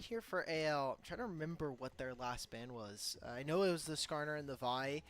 here for AL. I'm trying to remember what their last ban was. I know it was the Skarner and the Vi.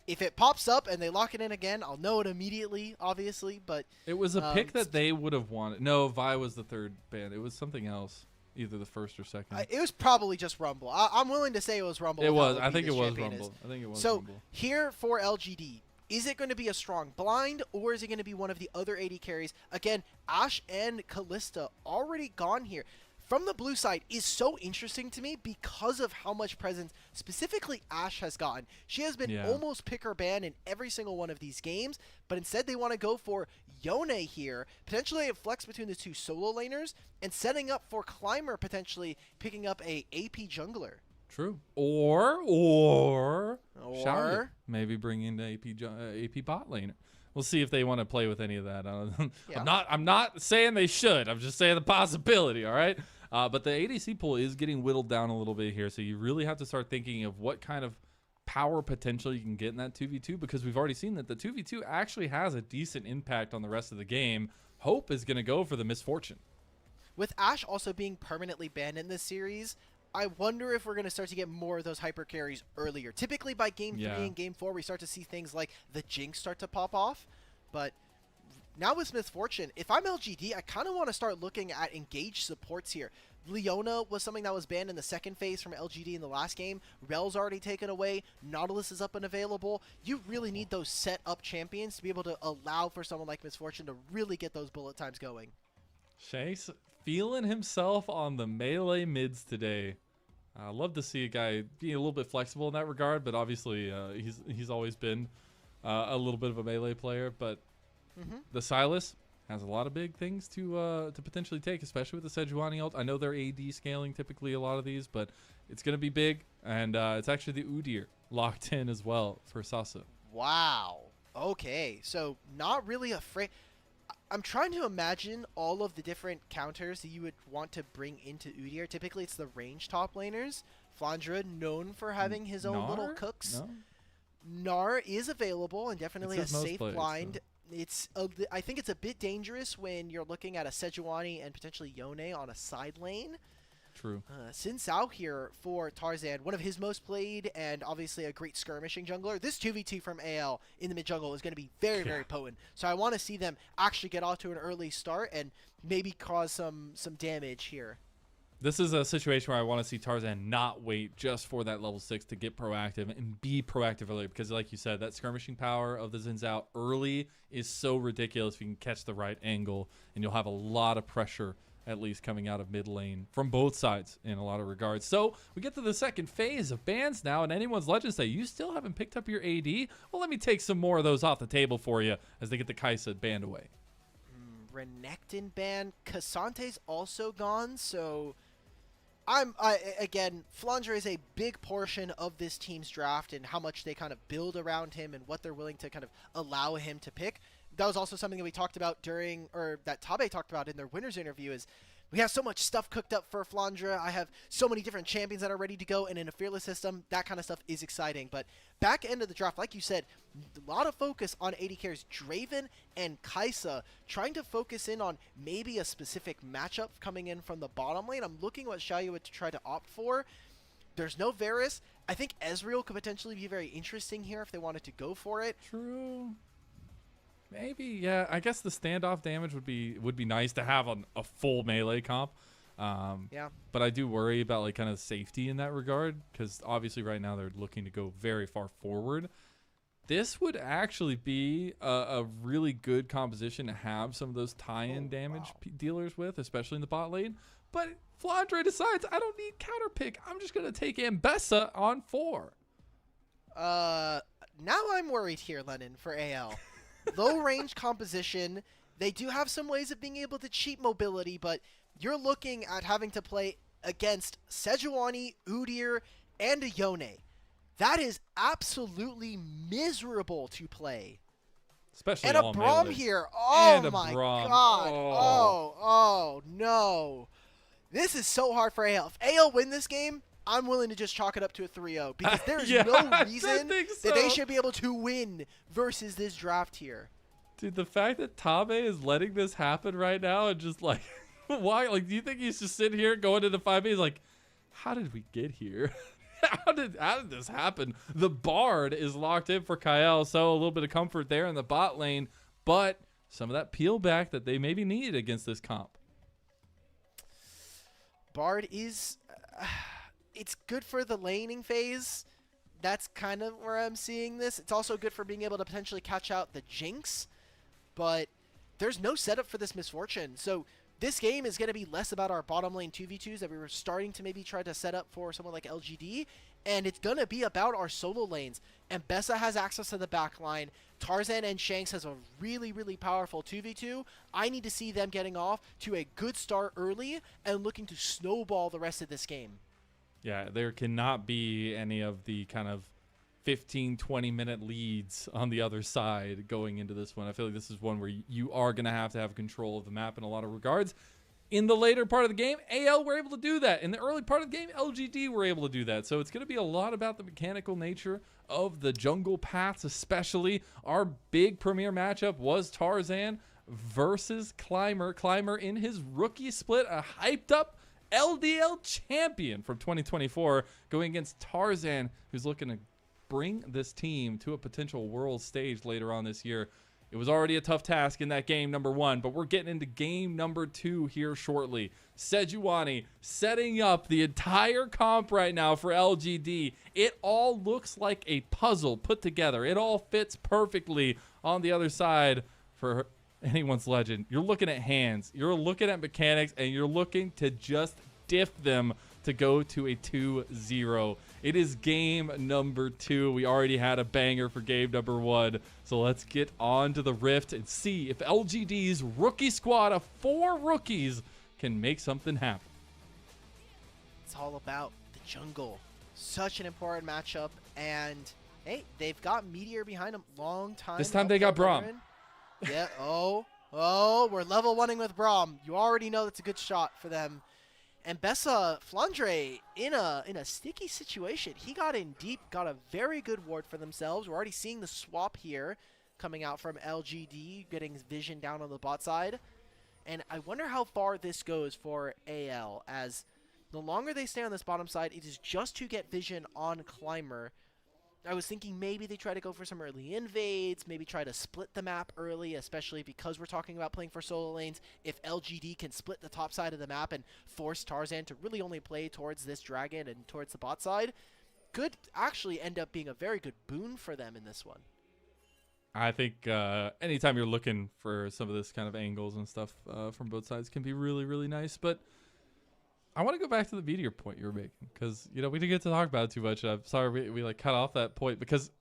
If it pops up and they lock it in again, I'll know it immediately, obviously. But it was a pick that they would have wanted. No, Vi was the third ban. It was something else, either the first or second. It was probably just Rumble. I'm willing to say it was Rumble. It was. I think it was Rumble. I think it was Rumble. So here for LGD, is it going to be a strong blind, or is it going to be one of the other AD carries? Again, Ashe and Kalista already gone here. From the blue side is so interesting to me because of how much presence specifically Ashe has gotten. She has been almost pick or ban in every single one of these games, but instead they want to go for Yone here, potentially a flex between the two solo laners, and setting up for Climber potentially picking up a AP jungler. True. Or Shaoye, maybe bring in the AP bot laner. We'll see if they want to play with any of that. I'm not saying they should. I'm just saying the possibility, all right? But the ADC pool is getting whittled down a little bit here, so you really have to start thinking of what kind of power potential you can get in that 2v2, because we've already seen that the 2v2 actually has a decent impact on the rest of the game. Hope is going to go for the Misfortune. With Ashe also being permanently banned in this series, I wonder if we're going to start to get more of those hyper carries earlier. Typically by game 3 and game 4, we start to see things like the Jinx start to pop off. But now with Misfortune, if I'm LGD, I kind of want to start looking at engaged supports here. Leona was something that was banned in the second phase from LGD in the last game. Rel's already taken away. Nautilus is up and available. You really need those set up champions to be able to allow for someone like Misfortune to really get those bullet times going. Shanks feeling himself on the melee mids today. I love to see a guy being a little bit flexible in that regard, but obviously he's always been a little bit of a melee player. But the Sylas has a lot of big things to potentially take, especially with the Sejuani ult. I know they're AD scaling typically a lot of these, but it's going to be big, and it's actually the Udyr locked in as well for Sasa. Wow. Okay, so not really afraid. I'm trying to imagine all of the different counters that you would want to bring into Udyr. Typically, it's the range top laners. Flandre, known for having his own little cooks. No? Gnar is available and definitely a safe blind. So. I think it's a bit dangerous when you're looking at a Sejuani and potentially Yone on a side lane. True. Sin Sao here for Tarzan, one of his most played and obviously a great skirmishing jungler. This 2v2 from AL in the mid jungle is going to be very, very potent. So I want to see them actually get off to an early start and maybe cause some damage here. This is a situation where I want to see Tarzan not wait just for that level 6 to get proactive and be proactive early, because like you said, that skirmishing power of the Xin Zhao early is so ridiculous if you can catch the right angle, and you'll have a lot of pressure at least coming out of mid lane from both sides in a lot of regards. So we get to the second phase of bans now, and anyone's legend say, you still haven't picked up your AD? Well, let me take some more of those off the table for you as they get the Kai'Sa banned away. Renekton ban. Kassante's also gone, so again, Flandre is a big portion of this team's draft and how much they kind of build around him and what they're willing to kind of allow him to pick. That was also something that we talked about that Tabe talked about in their winners interview, is we have so much stuff cooked up for Flandre. I have so many different champions that are ready to go, and in a fearless system, that kind of stuff is exciting. But back end of the draft, like you said, a lot of focus on AD carries. Draven and Kai'Sa trying to focus in on maybe a specific matchup coming in from the bottom lane. I'm looking what Shaoye would try to opt for. There's no Varus. I think Ezreal could potentially be very interesting here if they wanted to go for it. True. Maybe, yeah. I guess the standoff damage would be nice to have on a full melee comp. Yeah. But I do worry about like kind of safety in that regard, because obviously right now they're looking to go very far forward. This would actually be a really good composition to have some of those tie-in damage dealers with, especially in the bot lane. But Flandre decides, I don't need counter pick. I'm just going to take Ambessa on 4. Now I'm worried here, Lennon, for AL. Low range composition. They do have some ways of being able to cheat mobility, but you're looking at having to play against Sejuani, Udyr, and a Yone. That is absolutely miserable to play. Especially and a Braum melee. Here. Oh and my Braum. god. Oh no. This is so hard for AL. If AL win this game, I'm willing to just chalk it up to a 3-0 because there's no reason that they should be able to win versus this draft here. Dude, the fact that Tabe is letting this happen right now and just like, why? Like, do you think he's just sitting here going into 5A? He's like, how did we get here? How did this happen? The Bard is locked in for Kael, so a little bit of comfort there in the bot lane, but some of that peel back that they maybe need against this comp. Bard is, it's good for the laning phase. That's kind of where I'm seeing this. It's also good for being able to potentially catch out the Jinx, but there's no setup for this Misfortune. So this game is going to be less about our bottom lane 2v2s that we were starting to maybe try to set up for someone like LGD, and it's going to be about our solo lanes. And Bessa has access to the back line. Tarzan and Shanks has a really, really powerful 2v2. I need to see them getting off to a good start early and looking to snowball the rest of this game. Yeah, there cannot be any of the kind of 15, 20-minute leads on the other side going into this one. I feel like this is one where you are going to have control of the map in a lot of regards. In the later part of the game, AL were able to do that. In the early part of the game, LGD were able to do that. So it's going to be a lot about the mechanical nature of the jungle paths, especially. Our big premier matchup was Tarzan versus Climber. Climber in his rookie split, a hyped-up LDL champion from 2024, going against Tarzan, who's looking to bring this team to a potential world stage later on this year. It was already a tough task in that game number 1, but we're getting into game number 2 here shortly. Sejuani setting up the entire comp right now for LGD. It all looks like a puzzle put together. It all fits perfectly on the other side for anyone's legend. You're looking at hands, you're looking at mechanics, and you're looking to just diff them to go to a 2-0. It is game number 2. We already had a banger for game number 1. So let's get on to the Rift and see if LGD's rookie squad of 4 rookies can make something happen. It's all about the jungle. Such an important matchup. And, hey, they've got Meteor behind them long time. This time they got Braum. Yeah, oh, we're level 1ing with Braum. You already know that's a good shot for them. And Bessa, Flandre, in a sticky situation. He got in deep, got a very good ward for themselves. We're already seeing the swap here coming out from LGD, getting vision down on the bot side. And I wonder how far this goes for AL, as the longer they stay on this bottom side, it is just to get vision on Climber. I was thinking maybe they try to go for some early invades, maybe try to split the map early, especially because we're talking about playing for solo lanes. If LGD can split the top side of the map and force Tarzan to really only play towards this dragon and towards the bot side, could actually end up being a very good boon for them in this one. I think anytime you're looking for some of this kind of angles and stuff from both sides can be really, really nice. But I want to go back to the Meteor point you were making, because we didn't get to talk about it too much. I'm sorry we like cut off that point, because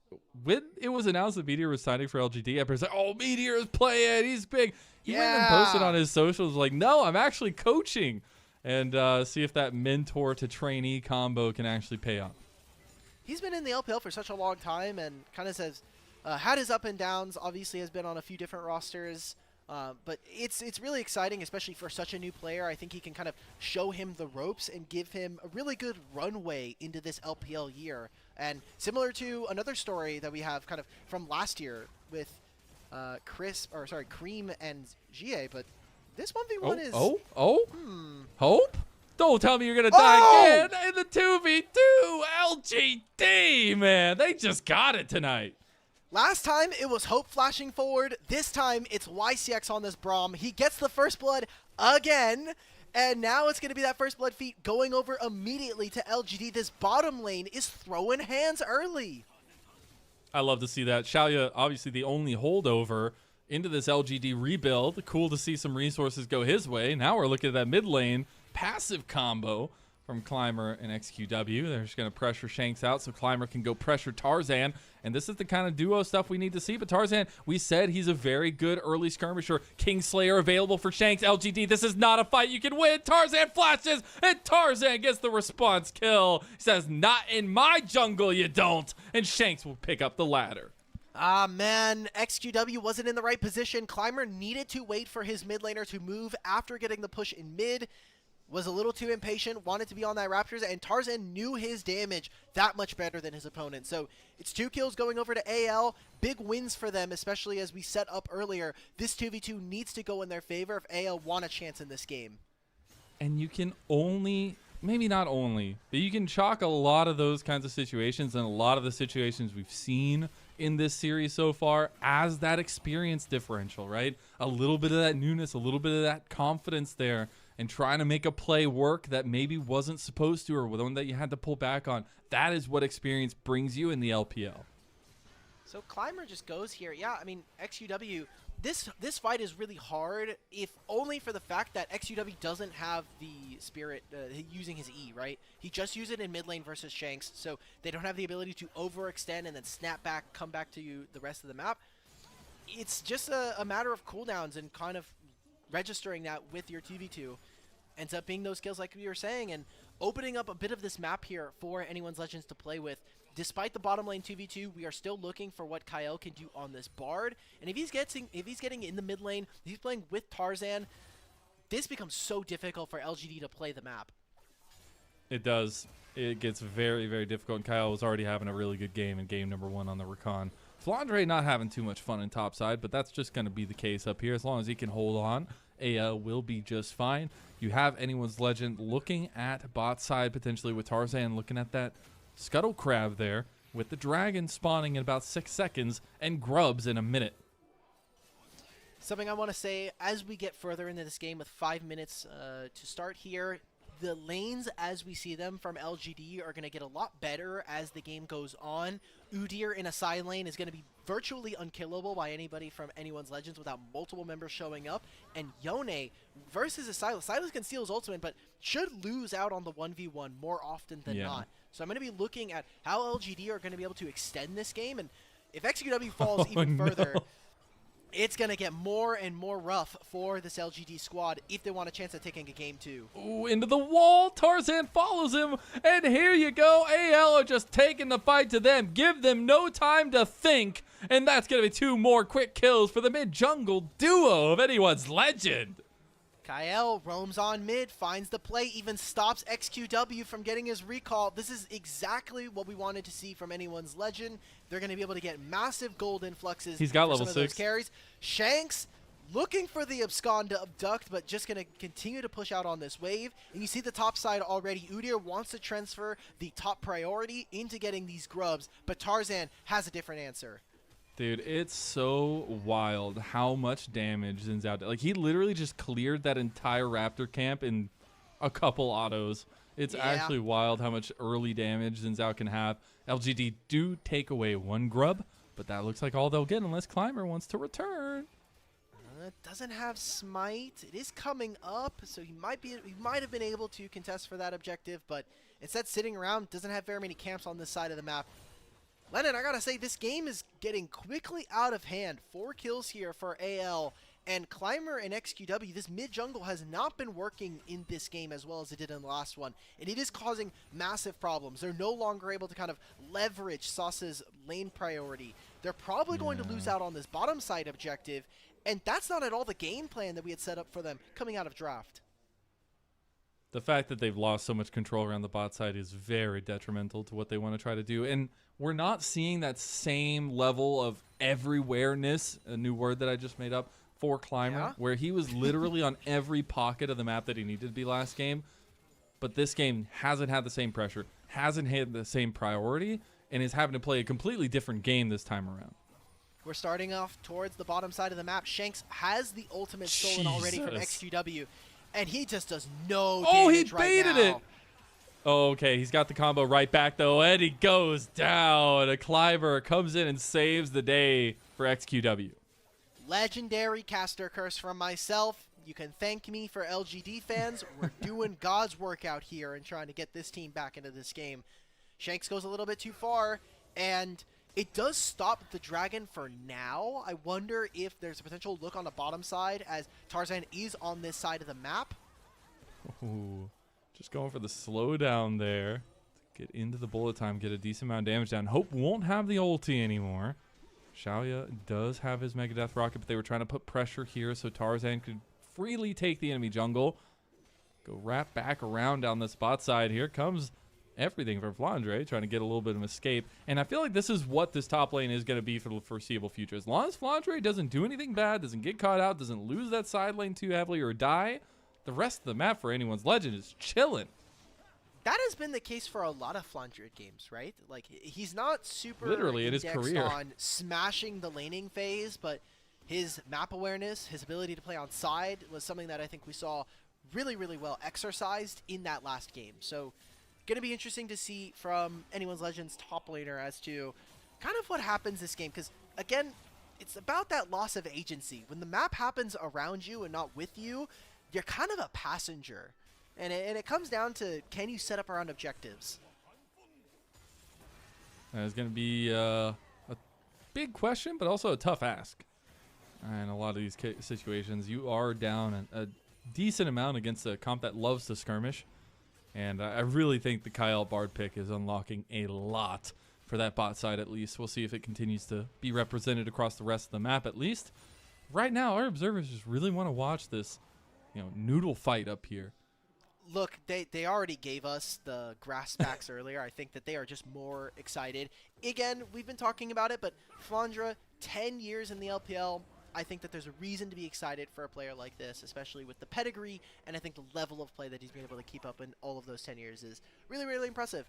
when it was announced that Meteor was signing for LGD, everyone's like, "Oh, Meteor is playing, he's big." He went and posted on his socials like, "No, I'm actually coaching," and see if that mentor to trainee combo can actually pay off. He's been in the LPL for such a long time and kind of says had his up and downs. Obviously, has been on a few different rosters. But it's really exciting, especially for such a new player. I think he can kind of show him the ropes and give him a really good runway into this LPL year. And similar to another story that we have kind of from last year with Cream and GA, but this 1v1 is... Hope? Don't tell me you're going to die again in the 2v2! LGD, man! They just got it tonight. Last time, it was Hope flashing forward. This time, it's YCX on this Braum. He gets the first blood again. And now it's going to be that first blood feat going over immediately to LGD. This bottom lane is throwing hands early. I love to see that. Shaoye, obviously the only holdover into this LGD rebuild. Cool to see some resources go his way. Now we're looking at that mid lane passive combo from Climber and XQW. They're just going to pressure Shanks out so Climber can go pressure Tarzan. And this is the kind of duo stuff we need to see. But Tarzan, we said he's a very good early skirmisher. Kingslayer available for Shanks. LGD, this is not a fight you can win. Tarzan flashes, and Tarzan gets the response kill. He says, "Not in my jungle, you don't." And Shanks will pick up the ladder. Ah, man, XQW wasn't in the right position. Climber needed to wait for his mid laner to move after getting the push in mid. Was a little too impatient, wanted to be on that Raptors, and Tarzan knew his damage that much better than his opponent. So it's 2 kills going over to AL. Big wins for them, especially as we set up earlier. This 2v2 needs to go in their favor if AL want a chance in this game. And you can only maybe not only, but you can chalk a lot of those kinds of situations and a lot of the situations we've seen in this series so far as that experience differential, right? A little bit of that newness, a little bit of that confidence there, and trying to make a play work that maybe wasn't supposed to, or one that you had to pull back on. That is what experience brings you in the LPL. So Climber just goes here. Yeah, I mean, XUW, this fight is really hard, if only for the fact that XUW doesn't have the Spirit using his E, right? He just used it in mid lane versus Shanks, so they don't have the ability to overextend and then snap back, come back to you the rest of the map. It's just a matter of cooldowns and kind of registering that with your 2v2. Ends up being those skills like we were saying, and opening up a bit of this map here for Anyone's Legends to play with. Despite the bottom lane 2v2, we are still looking for what Kael can do on this Bard. And if he's getting in the mid lane, if he's playing with Tarzan, this becomes so difficult for LGD to play the map. It does. It gets very, very difficult. And Kael was already having a really good game in game number 1 on the Recon. Flandre not having too much fun in topside, but that's just going to be the case up here. As long as he can hold on, AL will be just fine. You have Anyone's Legend looking at bot side potentially with Tarzan, looking at that Scuttle Crab there with the dragon spawning in about 6 seconds and grubs in a minute. Something I want to say as we get further into this game with 5 minutes to start here, the lanes as we see them from LGD are going to get a lot better as the game goes on. Udyr in a side lane is going to be virtually unkillable by anybody from Anyone's Legends without multiple members showing up. And Yone versus a Sylas. Sylas can steal his ultimate, but should lose out on the 1v1 more often than not. So I'm going to be looking at how LGD are going to be able to extend this game. And if XQW falls even further, it's going to get more and more rough for this LGD squad if they want a chance at taking a game 2. Ooh, into the wall. Tarzan follows him. And here you go. AL are just taking the fight to them. Give them no time to think. And that's going to be 2 more quick kills for the mid-jungle duo of Anyone's Legend. Kael roams on mid, finds the play, even stops XQW from getting his recall. This is exactly what we wanted to see from Anyone's Legend. They're going to be able to get massive gold influxes. He's got for level some 6 of those carries. Shanks looking for the abscond to abduct, but just going to continue to push out on this wave. And you see the top side already. Udyr wants to transfer the top priority into getting these grubs, but Tarzan has a different answer. Dude, it's so wild how much damage Zin's out. Like, he literally just cleared that entire Raptor camp in a couple autos. It's actually wild how much early damage Zinzao can have. LGD do take away 1 grub, but that looks like all they'll get unless Climber wants to return. It doesn't have smite. It is coming up, so he might have been able to contest for that objective, but instead sitting around, doesn't have very many camps on this side of the map. Lennon, I gotta say, this game is getting quickly out of hand. 4 kills here for AL, and Climber and XQW, this mid-jungle has not been working in this game as well as it did in the last one, and it is causing massive problems. They're no longer able to kind of leverage Sasi's lane priority. They're probably going to lose out on this bottom side objective, and that's not at all the game plan that we had set up for them coming out of draft. The fact that they've lost so much control around the bot side is very detrimental to what they want to try to do. And we're not seeing that same level of everywhere-ness, a new word that I just made up, for Climber, where he was literally on every pocket of the map that he needed to be last game. But this game hasn't had the same pressure, hasn't had the same priority, and is having to play a completely different game this time around. We're starting off towards the bottom side of the map. Shanks has the ultimate stolen already from XQW. And he just does no damage right now. He baited it. Oh, okay, he's got the combo right back, though, and he goes down. A Climber comes in and saves the day for XQW. Legendary caster curse from myself. You can thank me for LGD fans. We're doing God's work out here and trying to get this team back into this game. Shanks goes a little bit too far, and it does stop the dragon for now. I wonder if there's a potential look on the bottom side as Tarzan is on this side of the map. Ooh, just going for the slowdown there. Get into the bullet time, get a decent amount of damage down. Hope won't have the ulti anymore. Shaoye does have his Mega Death Rocket, but they were trying to put pressure here so Tarzan could freely take the enemy jungle. Go wrap back around down the spot side. Here comes everything from Flandre, trying to get a little bit of escape. And I feel like this is what this top lane is going to be for the foreseeable future. As long as Flandre doesn't do anything bad, doesn't get caught out, doesn't lose that side lane too heavily or die, the rest of the map for Anyone's Legend is chilling. that has been the case for a lot of Flandre games, right? Like, he's not super Literally in his indexed career on smashing the laning phase, but his map awareness, his ability to play on side was something that I think we saw really, really well exercised in that last game. So, going to be interesting to see from Anyone's Legends top laner as to kind of what happens this game. Because, again, it's about that loss of agency. When the map happens around you and not with you, you're kind of a passenger. And it comes down to, can you set up around objectives? It's going to be a big question, but also a tough ask. And a lot of these situations, you are down a decent amount against a comp that loves to skirmish. And I really think the Kael Bard pick is unlocking a lot for that bot side at least. We'll see if it continues to be represented across the rest of the map at least. Right now, our observers just really want to watch this, noodle fight up here. Look, they already gave us the grass packs earlier. I think that they are just more excited. Again, we've been talking about it, but Flandre, 10 years in the LPL, I think that there's a reason to be excited for a player like this, especially with the pedigree, and I think the level of play that he's been able to keep up in all of those 10 years is really, really impressive.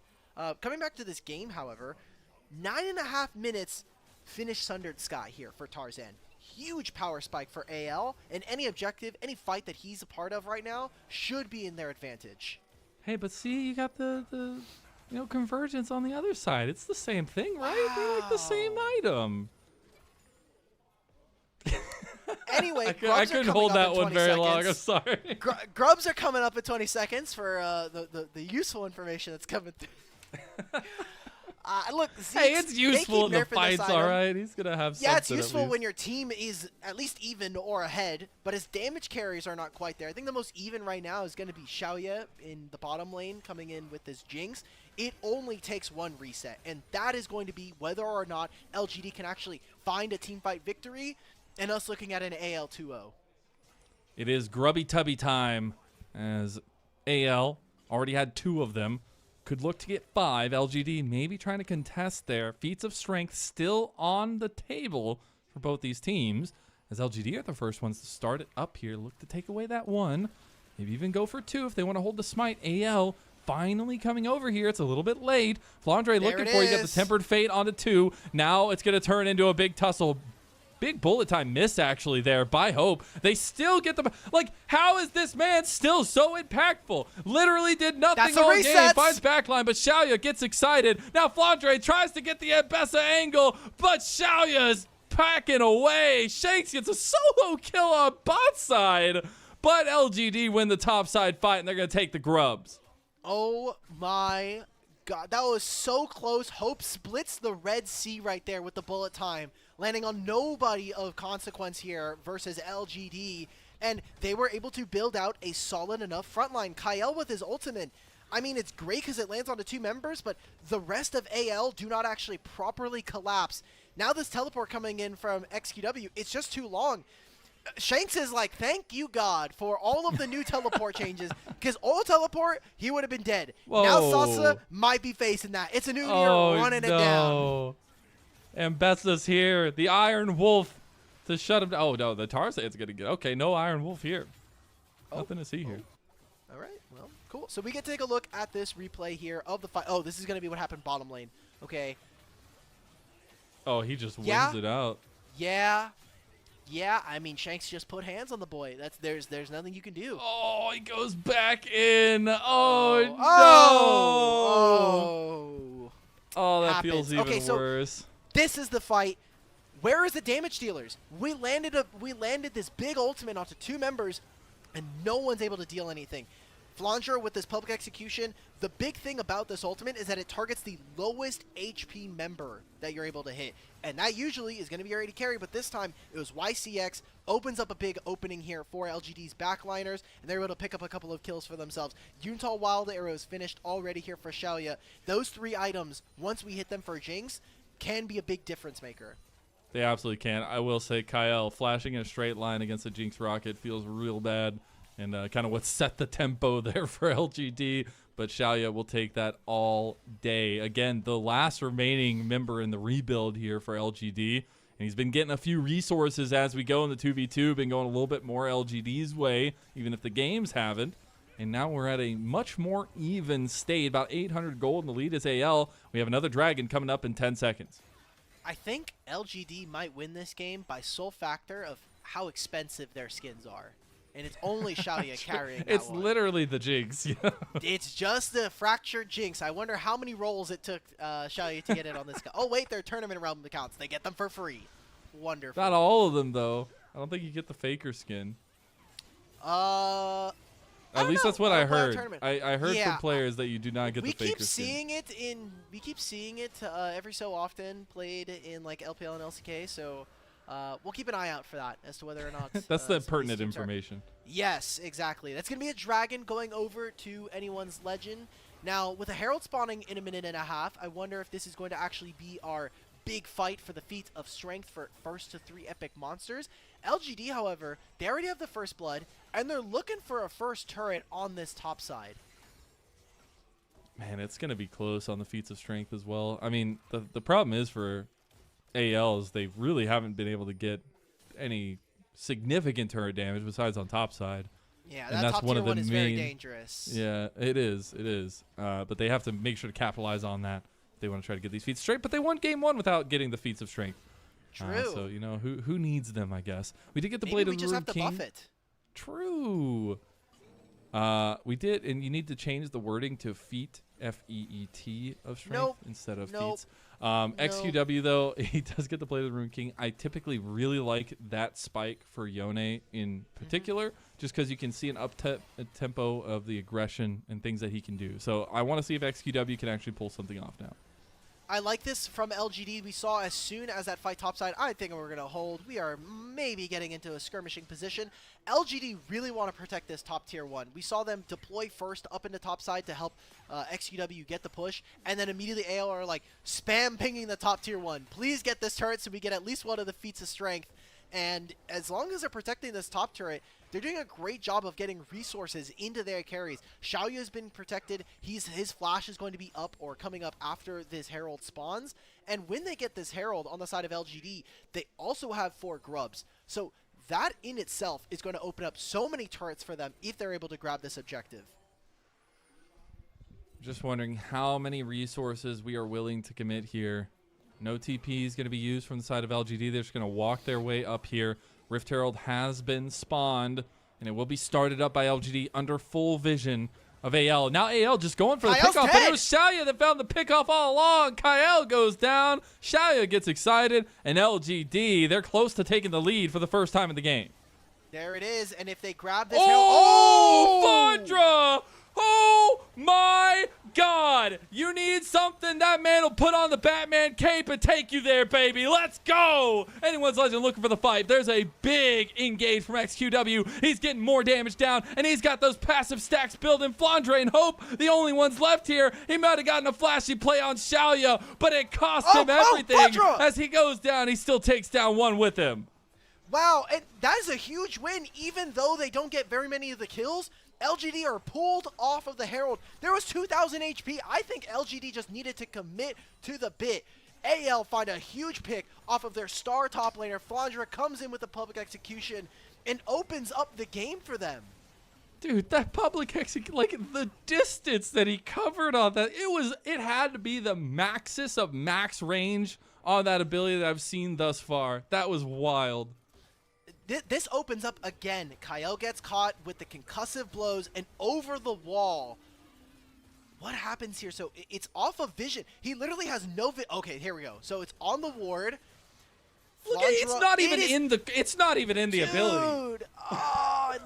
Coming back to this game, however, 9.5 minutes finished Sundered Sky here for Tarzan. Huge power spike for AL, and any objective, any fight that he's a part of right now should be in their advantage. Hey, but see, you got the convergence on the other side. It's the same thing, right? Wow. They're like the same item. Anyway, I couldn't hold that one very long. I'm sorry. Grubs are coming up at 20 seconds for the useful information that's coming through. Look, hey, it's useful in the fights, all right? He's going to have something. Yeah, it's useful when your team is at least even or ahead, but his damage carries are not quite there. I think the most even right now is going to be Shaoye in the bottom lane coming in with his Jinx. It only takes one reset, and that is going to be whether or not LGD can actually find a teamfight victory and us looking at an AL 2-0. It is grubby tubby time as AL already had 2 of them. Could look to get 5. LGD maybe trying to contest there. Feats of strength still on the table for both these teams, as LGD are the first ones to start it up here. Look to take away that 1. Maybe even go for 2 if they want to hold the smite. AL finally coming over here. It's a little bit late. Flandre looking for you. Got the Tempered Fate onto 2. Now it's going to turn into a big tussle. Big bullet time miss actually there by Hope. They still get the how is this man still so impactful? Literally did nothing all game. Finds backline, but Shaoye gets excited. Now Flandre tries to get the Ambessa angle, but Shaoye is packing away. Shanks gets a solo kill on bot side, but LGD win the top side fight and they're gonna take the grubs. Oh my God, that was so close. Hope splits the Red Sea right there with the bullet time, landing on nobody of consequence here versus LGD, and they were able to build out a solid enough frontline. Kael with his ultimate, I mean, it's great because it lands onto 2 members, but the rest of AL do not actually properly collapse. Now this teleport coming in from XQW, it's just too long. Shanks is like, thank you, God, for all of the new teleport changes, because old teleport, he would have been dead. Whoa. Now Sasa might be facing that. It's a new year running it down. Ambessa's here. The Iron Wolf to shut him down. Oh, no, the Tarzan's going to get... Okay, no Iron Wolf here. Nothing to see here. All right, well, cool. So we get to take a look at this replay here of the fight. Oh, this is going to be what happened bottom lane. Okay. Oh, he just wins it out. Yeah, I mean, Shanks just put hands on the boy. There's nothing you can do. Oh, he goes back in. Oh, no. Oh, that feels even worse. This is the fight. Where is the damage dealers? We landed this big ultimate onto 2 members, and no one's able to deal anything. Flandre with this public execution, the big thing about this ultimate is that it targets the lowest HP member that you're able to hit. And that usually is going to be your AD carry, but this time it was YCX, opens up a big opening here for LGD's backliners, and they're able to pick up a couple of kills for themselves. Unital Wild Arrows finished already here for Shaoye. Those 3 items, once we hit them for Jinx, can be a big difference maker. They absolutely can. I will say Kael flashing in a straight line against a Jinx rocket feels real bad. And kind of what set the tempo there for LGD. But Shaoye will take that all day. Again, the last remaining member in the rebuild here for LGD. And he's been getting a few resources as we go in the 2v2. Been going a little bit more LGD's way, even if the games haven't. And now we're at a much more even state. About 800 gold in the lead is AL. We have another dragon coming up in 10 seconds. I think LGD might win this game by sole factor of how expensive their skins are. And it's only Shaoye carrying that It's one. literally the Jinx. It's just the fractured Jinx. I wonder how many rolls it took Shaoye to get it on this guy. Oh, wait, they're tournament realm accounts. They get them for free. Wonderful. Not all of them, though. I don't think you get the Faker skin. At At least that's what I heard. Tournament. I heard Yeah, from players that you do not get the Faker skin. We keep seeing it every so often played in like LPL and LCK. So we'll keep an eye out for that as to whether or not. That's the pertinent information. Yes, exactly. That's gonna be a dragon going over to anyone's legend. Now with a Herald spawning in a minute and a half, I wonder if this is going to actually be our big fight for the feat of strength for first to 3 epic monsters. LGD, however, they already have the first blood, and they're looking for a first turret on this top side. Man, it's going to be close on the feats of strength as well. I mean, the problem is for ALs, they really haven't been able to get any significant turret damage besides on top side. Yeah, and that that's top one tier of the one is main, very dangerous. Yeah, it is. It is. But they have to make sure to capitalize on that. They want to try to get these feats straight, but they won game 1 without getting the feats of strength. True. So, you know, who needs them, I guess. We did get the Maybe Blade we of the just Rude have to King. buff it. True. We did, and you need to change the wording to feat, F-E-E-T, of strength instead of feats. XQW, though, he does get the Blade of the Rune King. I typically really like that spike for Yone in particular, just because you can see an tempo of the aggression and things that he can do. So I want to see if XQW can actually pull something off now. I like this from LGD. We saw as soon as that fight topside, I think we're going to hold. We are maybe getting into a skirmishing position. LGD really want to protect this top tier 1. We saw them deploy first up into topside to help XQW get the push, and then immediately AL are like spam pinging the top tier 1. Please get this turret so we get at least one of the feats of strength. And as long as they're protecting this top turret, they're doing a great job of getting resources into their carries. Shaoye has been protected. His flash is going to be up or coming up after this Herald spawns. And when they get this Herald on the side of LGD, they also have 4 grubs. So that in itself is going to open up so many turrets for them if they're able to grab this objective. Just wondering how many resources we are willing to commit here. No TP is going to be used from the side of LGD. They're just going to walk their way up here. Rift Herald has been spawned, and it will be started up by LGD under full vision of AL. Now AL just going for the Kael's pickoff, dead. but it was Shaoye that found the pickoff all along. Kael goes down. Shaoye gets excited, and LGD, they're close to taking the lead for the first time in the game. There it is, and if they grab this Flandre! Oh my God! You need something, that man will put on the Batman cape and take you there, baby. Let's go! Anyone's legend looking for the fight. There's a big engage from XQW. He's getting more damage down, and he's got those passive stacks building. Flandre and Hope, the only ones left here. He might have gotten a flashy play on Shaoye, but it cost him everything. Flandre! As he goes down, he still takes down 1 with him. Wow, and that is a huge win. Even though they don't get very many of the kills, LGD are pulled off of the Herald. There was 2,000 HP. I think LGD just needed to commit to the bit. AL find a huge pick off of their star top laner. Flandre comes in with a public execution and opens up the game for them. Dude, that public execution, like the distance that he covered on that, it had to be the maxus of max range on that ability that I've seen thus far. That was wild. This opens up again. Kael gets caught with the concussive blows and over the wall. What happens here? So it's off of vision. He literally has no Okay, here we go. So it's on the ward. Look, it's not even in the. It's not even in the ability. Dude, I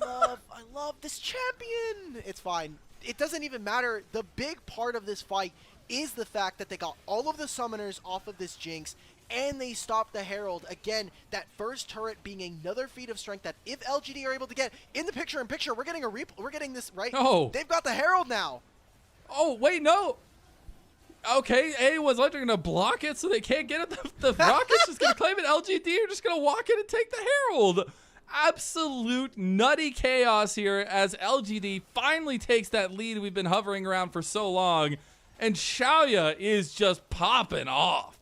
love this champion. It's fine. It doesn't even matter. The big part of this fight is the fact that they got all of the summoners off of this Jinx, and they stopped the Herald. Again, that first turret being another feat of strength that if LGD are able to get in the picture-in-picture, we're getting we're getting this right. Oh, they've got the Herald now. Oh wait, no. Okay, anyone's like they're gonna block it so they can't get it. The Rocket's just gonna claim it. LGD are just gonna walk in and take the Herald. Absolute nutty chaos here as LGD finally takes that lead we've been hovering around for so long, and Shaoye is just popping off.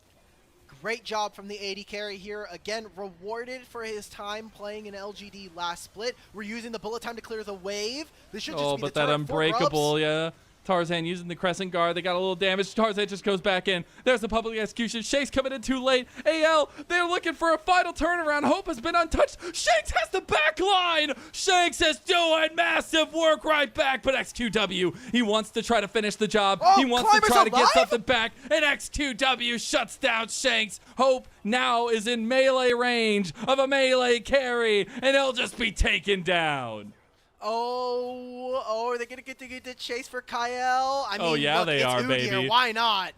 Great job from the AD carry here. Again, rewarded for his time playing in LGD last split. We're using the bullet time to clear the wave. This should just be but the that turret. unbreakable, yeah. Tarzan using the crescent guard. They got a little damage. Tarzan just goes back in. There's the public execution. Shanks coming in too late. AL, they're looking for a final turnaround. Hope has been untouched. Shanks has the back line. Shanks is doing massive work right back. But XQW, he wants to try to finish the job. Oh, he wants to try to get alive? something back. And XQW shuts down Shanks. Hope now is in melee range of a melee carry. And he'll just be taken down. Oh, are they going to get the chase for Kael? I mean, yeah, look, they it's are, Udyr. baby. Why not?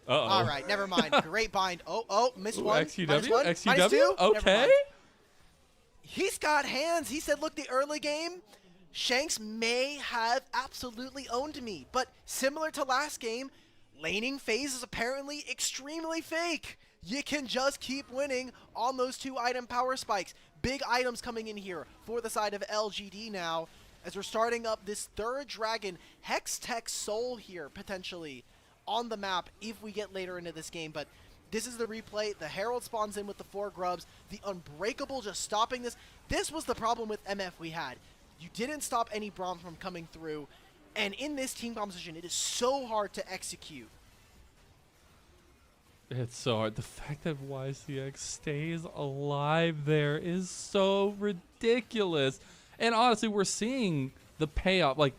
Uh-oh. All right, never mind. Great bind. Missed one. XQW? Minus one. XQW? Minus two. Never Okay. mind. He's got hands. He said, look, the early game, Shanks may have absolutely owned me. But similar to last game, laning phase is apparently extremely fake. You can just keep winning on those 2 item power spikes. Big items coming in here for the side of LGD now as we're starting up this 3rd dragon. Hex Tech Soul here potentially on the map if we get later into this game. But this is the replay. The Herald spawns in with the 4 grubs. The Unbreakable just stopping this. This was the problem with MF we had. You didn't stop any Braum from coming through. And in this team composition, it is so hard to execute. It's so hard. The fact that YCX stays alive there is so ridiculous. And honestly, we're seeing the payoff. Like,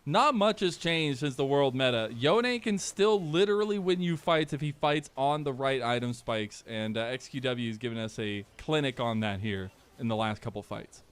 not much has changed since the world meta. Yone can still literally win you fights if he fights on the right item spikes. And XQW has given us a clinic on that here in the last couple fights.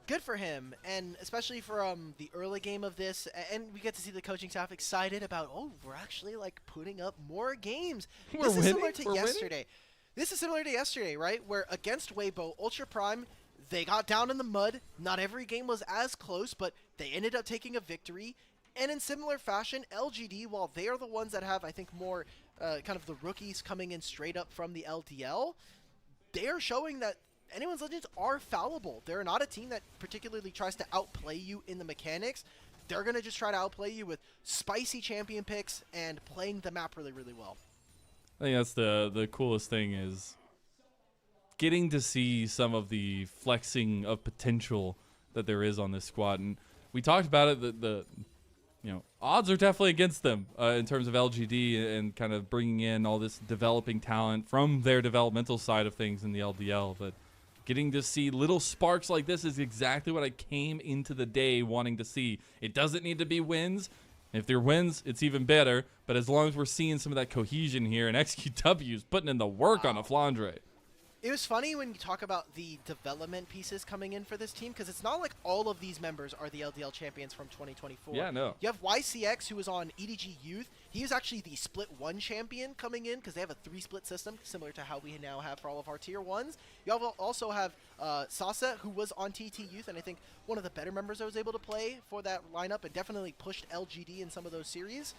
Good for him, and especially for the early game of this, and we get to see the coaching staff excited about, we're actually like putting up more games. This is similar to yesterday. This is similar to yesterday, right? Where against Weibo, Ultra Prime, they got down in the mud. Not every game was as close, but they ended up taking a victory. And in similar fashion, LGD, while they are the ones that have, I think, more kind of the rookies coming in straight up from the LDL, they are showing that Anyone's Legends are fallible. They're not a team that particularly tries to outplay you in the mechanics. They're going to just try to outplay you with spicy champion picks and playing the map really, really well. I think that's the coolest thing is getting to see some of the flexing of potential that there is on this squad. And we talked about it, the odds are definitely against them in terms of LGD and kind of bringing in all this developing talent from their developmental side of things in the LDL. But getting to see little sparks like this is exactly what I came into the day wanting to see. It doesn't need to be wins. If they're wins, it's even better. But as long as we're seeing some of that cohesion here, and XQW is putting in the work on a Flandre. It was funny when you talk about the development pieces coming in for this team, because it's not like all of these members are the LDL champions from 2024. Yeah, no. You have YCX, who was on EDG Youth. He was actually the Split 1 champion coming in, because they have a 3-split system, similar to how we now have for all of our Tier 1s. You also have Sasi, who was on TT Youth, and I think one of the better members I was able to play for that lineup, and definitely pushed LGD in some of those series.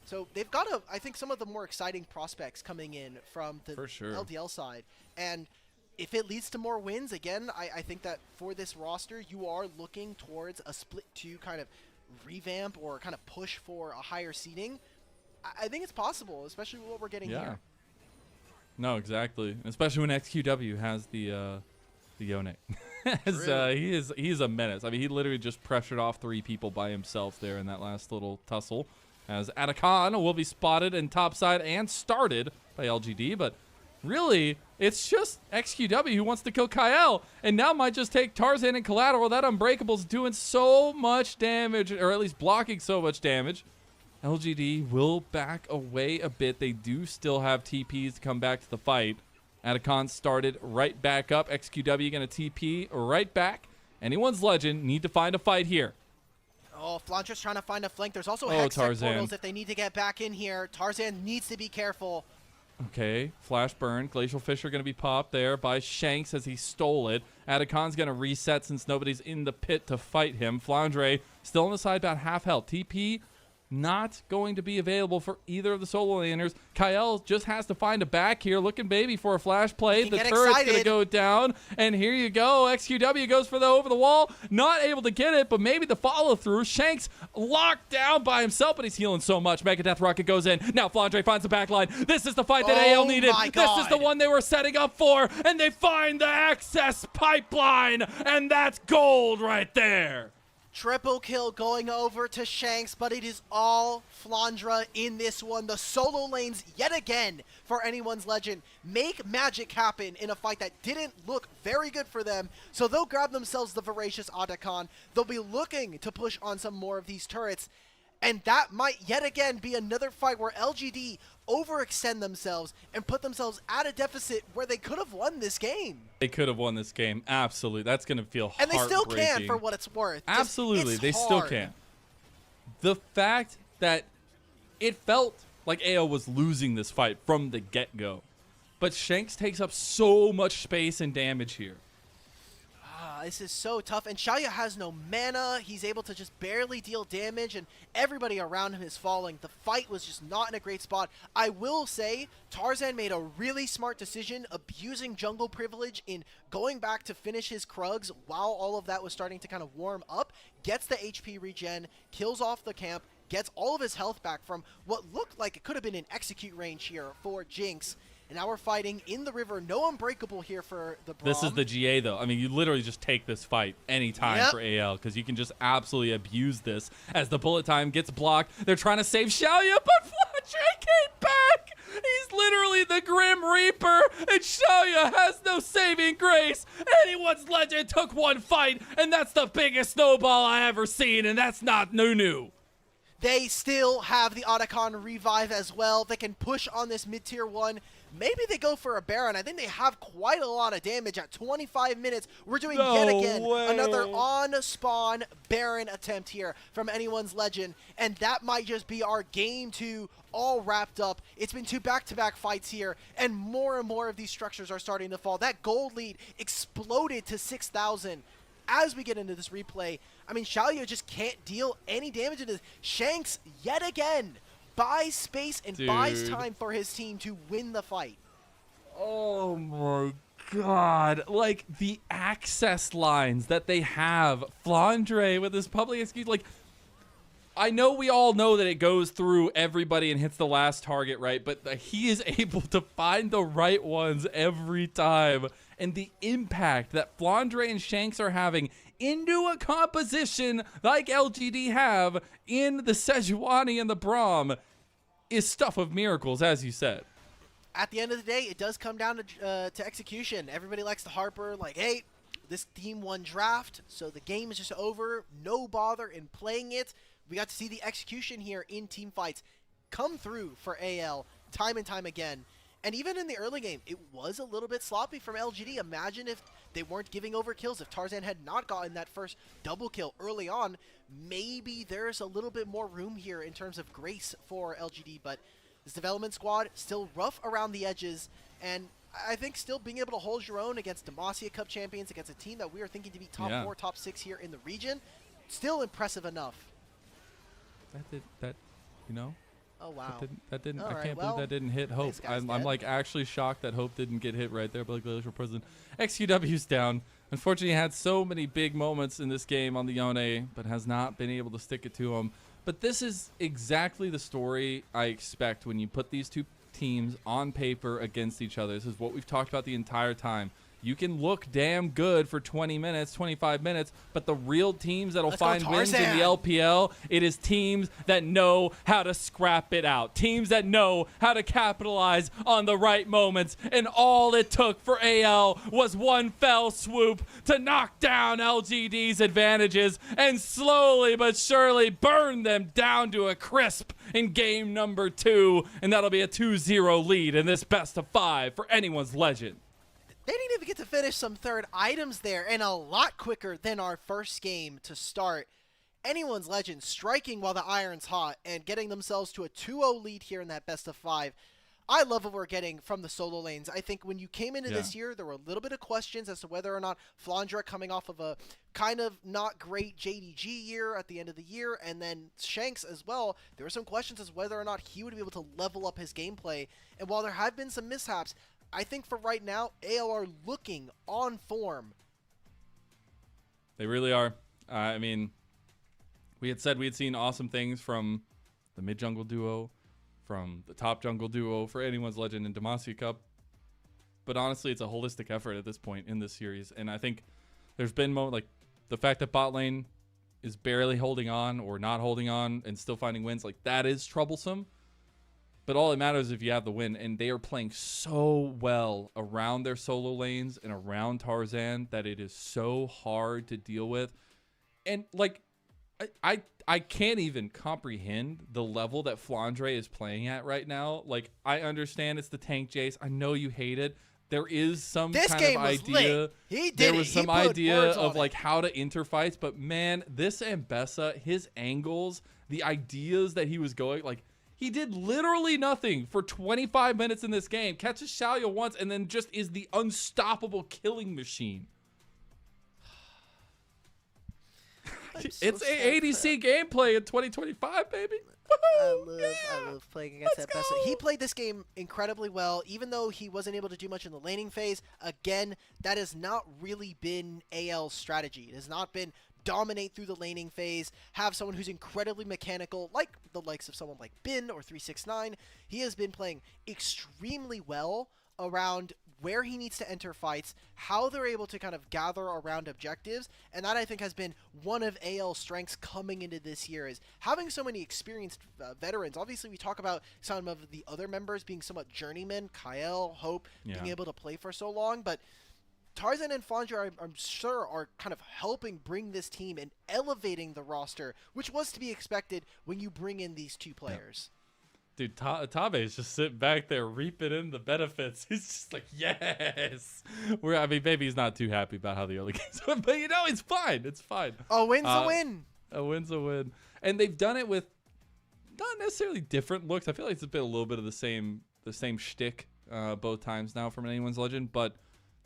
So they've got, I think, some of the more exciting prospects coming in from the LDL side. And if it leads to more wins, again, I think that for this roster, you are looking towards a Split 2 kind of revamp or kind of push for a higher seeding. I think it's possible, especially with what we're getting here. No, exactly. Especially when XQW has the Yone. He's a menace. I mean, he literally just pressured off 3 people by himself there in that last little tussle. As Atakan will be spotted in topside and started by LGD, but really, it's just XQW who wants to kill Kael, and now might just take Tarzan and Collateral. That Unbreakable's doing so much damage, or at least blocking so much damage. LGD will back away a bit. They do still have TPs to come back to the fight. Atakan started right back up. XQW going to TP right back. Anyone's Legend need to find a fight here. Oh, Flandre's trying to find a flank. There's also Hex Tech Tarzan. portals if they need to get back in here. Tarzan needs to be careful. Okay, flash burn. Glacial Fisher going to be popped there by Shanks as he stole it. Atakan's going to reset since nobody's in the pit to fight him. Flandre still on the side, about half health. TP not going to be available for either of the solo laners. Kael just has to find a back here, looking maybe for a flash play. The turret's going to go down, and here you go. XQW goes for the over the wall, not able to get it, but maybe the follow through. Shanks locked down by himself, but he's healing so much. Mega Death Rocket goes in. Now Flandre finds the back line. This is the fight that AL needed. This is the one they were setting up for, and they find the access pipeline, and that's gold right there. Triple kill going over to Shanks, but it is all Flandre in this one. The solo lanes, yet again, for anyone's legend, make magic happen in a fight that didn't look very good for them. So they'll grab themselves the Voracious Otacon. They'll be looking to push on some more of these turrets. And that might yet again be another fight where LGD overextend themselves and put themselves at a deficit where they could have won this game. They could have won this game, absolutely. That's going to feel heartbreaking. And they still can, for what it's worth. Absolutely, Just, they still can. The fact that it felt like AO was losing this fight from the get-go, but Shanks takes up so much space and damage here. This is so tough, and Shaoye has no mana. He's able to just barely deal damage, and everybody around him is falling. The fight was just not in a great spot. I will say, Tarzan made a really smart decision abusing jungle privilege in going back to finish his Krugs while all of that was starting to kind of warm up, gets the HP regen, kills off the camp, gets all of his health back from what looked like it could have been an execute range here for Jinx. And now we're fighting in the river. No Unbreakable here for the Braum. This is the GA, though. I mean, you literally just take this fight anytime for AL because you can just absolutely abuse this as the bullet time gets blocked. They're trying to save Shaoye, but Flandre came back. He's literally the Grim Reaper, and Shaoye has no saving grace. Anyone's legend took one fight, and that's the biggest snowball I ever seen, and that's not new. They still have the Otacon revive as well. They can push on this mid-tier one. Maybe they go for a Baron. I think they have quite a lot of damage at 25 minutes. We're doing yet again another on-spawn Baron attempt here from anyone's legend. And that might just be our game 2 all wrapped up. It's been 2 back-to-back fights here, and more of these structures are starting to fall. That gold lead exploded to 6,000. As we get into this replay, I mean, Shaoye just can't deal any damage to this. Shanks, yet again, buys space and buys time for his team to win the fight. Oh my god. Like, the access lines that they have. Flandre with his public excuse, like, I know we all know that it goes through everybody and hits the last target, right? But he is able to find the right ones every time. And the impact that Flandre and Shanks are having into a composition like LGD have in the Sejuani and the Braum is stuff of miracles, as you said. At the end of the day, it does come down to execution. Everybody likes to harper, like, hey, this team won draft, so the game is just over. No bother in playing it. We got to see the execution here in team fights come through for AL time and time again. And even in the early game, it was a little bit sloppy from LGD. Imagine if they weren't giving over kills. If Tarzan had not gotten that first double kill early on, maybe there's a little bit more room here in terms of grace for LGD. But this development squad still rough around the edges. And I think still being able to hold your own against Demacia Cup champions, against a team that we are thinking to be top 4, top 6 here in the region, still impressive enough. You know? Oh, wow. That didn't. All I right, can't believe that didn't hit Hope. I'm like actually shocked that Hope didn't get hit right there. But like prison, XQW's down. Unfortunately, had so many big moments in this game on the Yone, but has not been able to stick it to him. But this is exactly the story I expect when you put these two teams on paper against each other. This is what we've talked about the entire time. You can look damn good for 20 minutes, 25 minutes, but the real teams that'll find wins in the LPL, it is teams that know how to scrap it out. Teams that know how to capitalize on the right moments. And all it took for AL was one fell swoop to knock down LGD's advantages and slowly but surely burn them down to a crisp in game number 2. And that'll be a 2-0 lead in this best of 5 for anyone's legend. They didn't even get to finish some third items there, and a lot quicker than our first game to start. Anyone's legend striking while the iron's hot and getting themselves to a 2-0 lead here in that best of 5. I love what we're getting from the solo lanes. I think when you came into Yeah. this year, there were a little bit of questions as to whether or not Flandre, coming off of a kind of not great JDG year at the end of the year, and then Shanks as well, there were some questions as to whether or not he would be able to level up his gameplay. And while there have been some mishaps, I think for right now, AL are looking on form. They really are. I mean, we had said we had seen awesome things from the mid jungle duo, from the top jungle duo for anyone's legend in Demacia Cup. But honestly, it's a holistic effort at this point in this series. And I think there's been like the fact that bot lane is barely holding on or not holding on and still finding wins, like that is troublesome. But all that matters is if you have the win, and they are playing so well around their solo lanes and around Tarzan that it is so hard to deal with. And like, I can't even comprehend the level that Flandre is playing at right now. Like, I understand it's the tank Jace. I know you hate it. There is some This kind game of was idea. lit. He did there it. was He some put idea words of on like it. how to interfights, but man, this Ambessa, his angles, the ideas that he was going, like, he did literally nothing for 25 minutes in this game. Catches Shaoye once and then just is the unstoppable killing machine. It's ADC gameplay in 2025, baby. I love playing against that Ambessa. He played this game incredibly well, even though he wasn't able to do much in the laning phase. Again, that has not really been AL's strategy. It has not been dominate through the laning phase, have someone who's incredibly mechanical, like the likes of someone like Bin or 369. He has been playing extremely well around where he needs to enter fights, how they're able to kind of gather around objectives, and that I think has been one of AL's strengths coming into this year, is having so many experienced veterans. Obviously, we talk about some of the other members being somewhat journeymen, Kael, Hope, being able to play for so long, but Tarzan and Flandre, I'm sure, are kind of helping bring this team and elevating the roster, which was to be expected when you bring in these two players. Dude, Tabe is just sitting back there reaping in the benefits. He's just like, yes. I mean, maybe he's not too happy about how the early games went, but you know, it's fine. It's fine. A win's a win. A win's a win. And they've done it with not necessarily different looks. I feel like it's been a little bit of the same shtick both times now from anyone's legend, but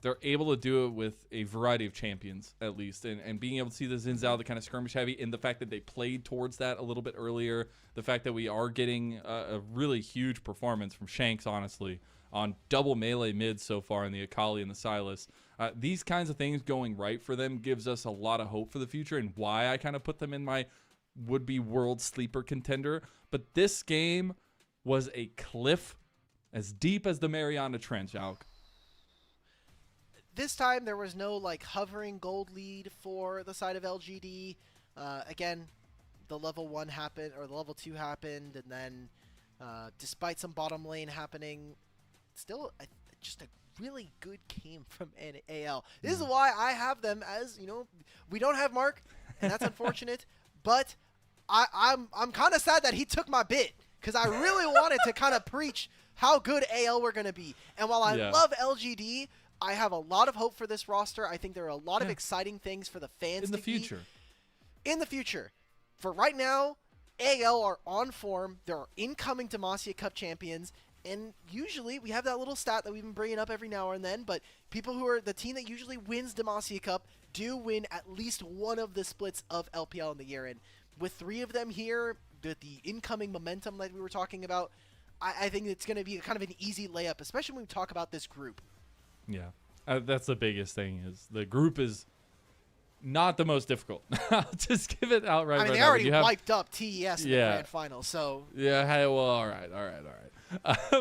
they're able to do it with a variety of champions, at least, and being able to see the Xin Zhao, the kind of skirmish heavy, and the fact that they played towards that a little bit earlier, the fact that we are getting a really huge performance from Shanks, honestly, on double melee mid so far in the Akali and the Silas. These kinds of things going right for them gives us a lot of hope for the future, and why I kind of put them in my would-be world sleeper contender. But this game was a cliff as deep as the Mariana Trench, Alk. This time, there was no, like, hovering gold lead for the side of LGD. Again, the level 1 happened, or the level 2 happened, and then, despite some bottom lane happening, still just a really good game from AL. This is why I have them as, you know, we don't have Mark, and that's unfortunate, but I'm kind of sad that he took my bit, because I really wanted to kind of preach how good AL we're going to be. And while I love LGD, I have a lot of hope for this roster. I think there are a lot of exciting things for the fans in the future. In the future. For right now, AL are on form. They're incoming Demacia Cup champions. And usually, we have that little stat that we've been bringing up every now and then, but people who are the team that usually wins Demacia Cup do win at least one of the splits of LPL in the year. And with 3 of them here, the incoming momentum that we were talking about, I think it's going to be kind of an easy layup, especially when we talk about this group. Yeah, that's the biggest thing, is the group is not the most difficult. Just give it outright. I mean, right they now. already wiped up TES in the grand final, so. Yeah, hey, well, all right.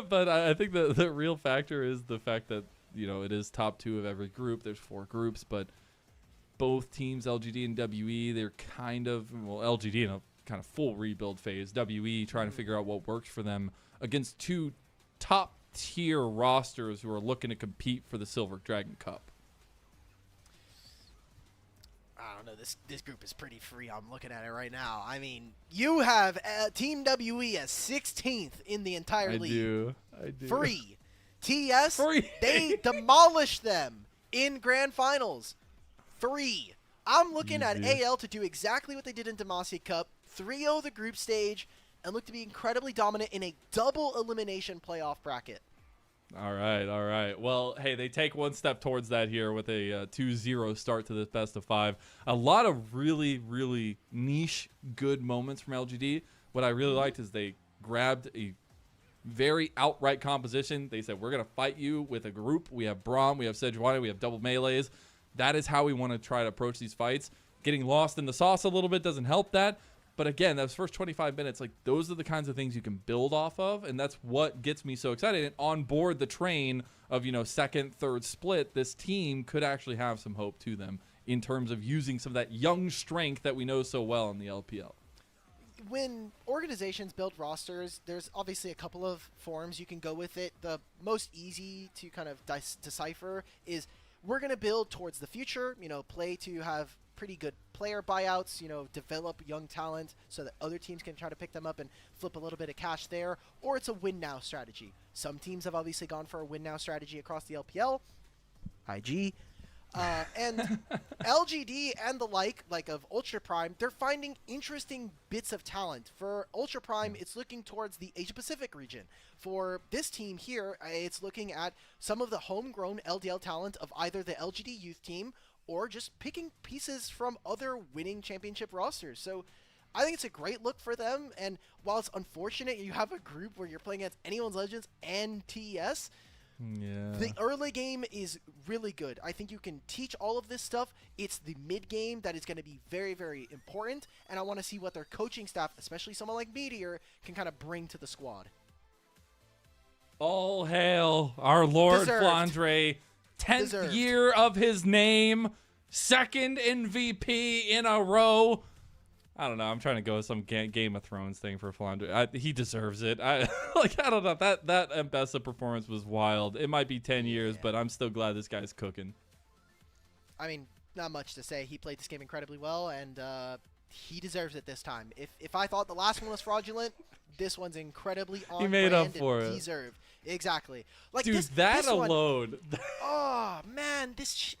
But I think the real factor is the fact that, you know, it is top 2 of every group. There's 4 groups, but both teams, LGD and WE, they're kind of, well, LGD in a kind of full rebuild phase. WE trying to figure out what works for them against 2 top tier rosters who are looking to compete for the Silver Dragon Cup. I don't know. This group is pretty free. I'm looking at it right now. I mean, you have Team WE as 16th in the entire league. I do. Free. TS, Free. They demolished them in grand finals. Free. I'm looking at AL to do exactly what they did in Demacia Cup. 3-0 the group stage. and look to be incredibly dominant in a double elimination playoff bracket. All right, all right. Well, hey, they take one step towards that here with a 2-0 start to this best of 5. A lot of really, really niche good moments from LGD. What I really liked is they grabbed a very outright composition. They said, we're going to fight you with a group. We have Braum, we have Sejuani, we have double melees. That is how we want to try to approach these fights. Getting lost in the sauce a little bit doesn't help that. But again, those first 25 minutes, like those are the kinds of things you can build off of, and that's what gets me so excited. And on board the train of, you know, second, third split, this team could actually have some hope to them in terms of using some of that young strength that we know so well in the LPL. When organizations build rosters, there's obviously a couple of forms you can go with it. The most easy to kind of decipher is we're going to build towards the future, you know, play to have pretty good player buyouts, you know, develop young talent so that other teams can try to pick them up and flip a little bit of cash there, or it's a win now strategy. Some teams have obviously gone for a win now strategy across the LPL, IG, and LGD and the like of Ultra Prime, they're finding interesting bits of talent. For Ultra Prime, it's looking towards the Asia Pacific region. For this team here, it's looking at some of the homegrown LDL talent of either the LGD youth team or just picking pieces from other winning championship rosters. So I think it's a great look for them, and while it's unfortunate you have a group where you're playing against Anyone's Legends and TES, the early game is really good. I think you can teach all of this stuff. It's the mid game that is going to be very, very important, and I want to see what their coaching staff, especially someone like Meteor, can kind of bring to the squad. All hail our Lord Flandre, 10th year of his name, second MVP in a row. I don't know. I'm trying to go with some Game of Thrones thing for Flandre. He deserves it. I don't know. That Mbessa performance was wild. It might be 10 years, but I'm still glad this guy's cooking. I mean, not much to say. He played this game incredibly well, and he deserves it this time. If I thought the last one was fraudulent, this one's incredibly on brand. He made up for it. Deserved. Exactly. Like, dude, this alone. Oh man, this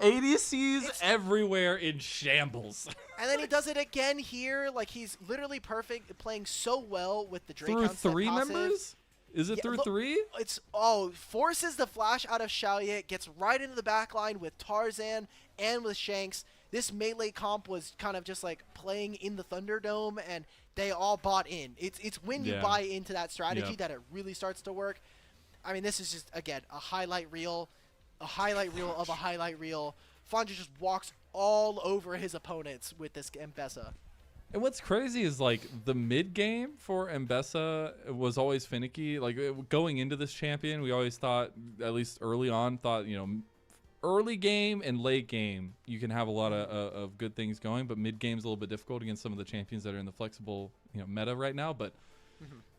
ADCs everywhere in shambles. And then he does it again here. Like, he's literally perfect, playing so well with the Drake through 3 members. Is it through 3? It's forces the flash out of Shaoye, gets right into the back line with Tarzan and with Shanks. This melee comp was kind of just like playing in the Thunderdome, and they all bought in. It's when you buy into that strategy that it really starts to work. I mean, this is just, again, a highlight reel of a highlight reel. Flandre just walks all over his opponents with this Mbessa. And what's crazy is, like, the mid game for Mbessa was always finicky. Like, going into this champion, we always thought, at least early on, you know, early game and late game, you can have a lot of good things going, but mid game's a little bit difficult against some of the champions that are in the flexible, you know, meta right now. But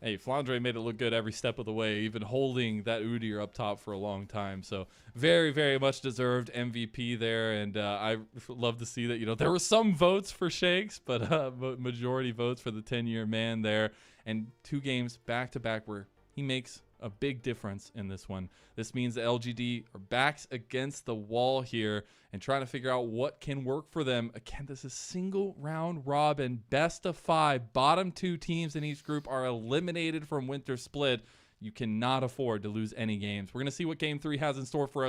hey, Flandre made it look good every step of the way, even holding that Udyr up top for a long time. So very, very much deserved MVP there. And I love to see that, you know, there were some votes for Shanks, but majority votes for the 10-year man there. And 2 games back to back where he makes a big difference in this one. This means the LGD are backs against the wall here and trying to figure out what can work for them. Again, this is single round robin, best of 5. Bottom 2 teams in each group are eliminated from Winter Split. You cannot afford to lose any games. We're going to see what Game 3 has in store for us.